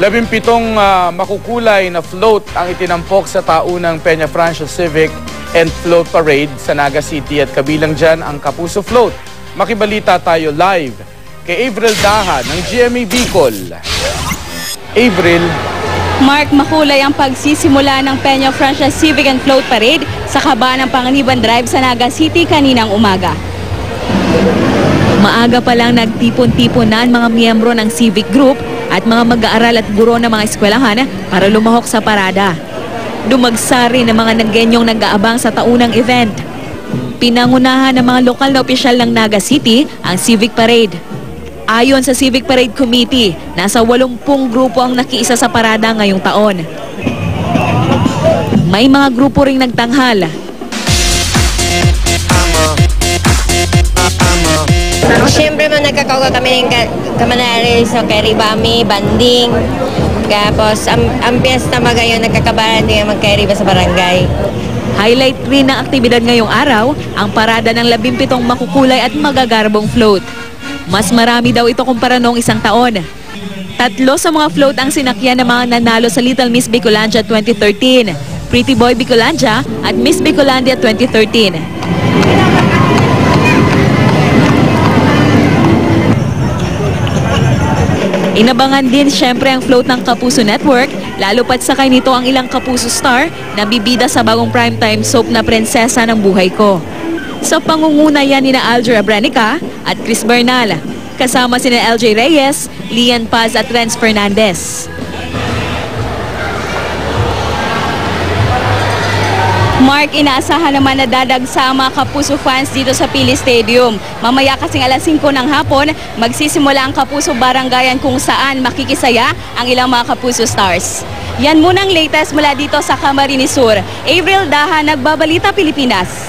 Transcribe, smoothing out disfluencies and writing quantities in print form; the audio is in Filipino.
17 makukulay na float ang itinampok sa taunang Peña Francia Civic and Float Parade sa Naga City at kabilang dyan ang Kapuso Float. Makibalita tayo live kay Avril Daha ng GMA Bicol. Avril. Mark, makulay ang pagsisimula ng Peña Francia Civic and Float Parade sa kaba ng Panganiban Drive sa Naga City kaninang umaga. Maaga pa lang nagtipon-tiponan mga miyembro ng civic group at mga mag-aaral at guro ng mga eskwelahan para lumahok sa parada. Dumagsa rin ng mga naggenyong nag-aabang sa taunang event. Pinangunahan ng mga lokal na opisyal ng Naga City ang civic parade. Ayon sa Civic Parade Committee, nasa 80 grupo ang nakiisa sa parada ngayong taon. May mga grupo ring nagtanghal. Siyempre man nagkakauga kami ng kamanari sa Karibami, Banding. Tapos ang piyesta magayon nagkakabaran din magkairiba sa barangay. Highlight rin ng aktibidad ngayong araw ang parada ng 17 makukulay at magagarbong float. Mas marami daw ito kumpara noong isang taon. 3 sa mga float ang sinakyan ng mga nanalo sa Little Miss Bicolandia 2013, Pretty Boy Bicolandia at Miss Bicolandia 2013. Inabangan din siyempre ang float ng Kapuso Network, lalo pat sakay nito ang ilang Kapuso star na bibida sa bagong primetime soap na Prinsesa ng Buhay Ko. Sa pangunguna yan ni Alger Abrenica at Chris Bernal, kasama sina LJ Reyes, Lian Paz at Renz Fernandez. Mark, inaasahan naman na dadagsa ang mga Kapuso fans dito sa Pili Stadium. Mamaya kasing alas 5 ng hapon, magsisimula ang Kapuso Barangayan kung saan makikisaya ang ilang mga Kapuso stars. Yan munang latest mula dito sa Camarines Sur. Avril Daha, Nagbabalita, Pilipinas.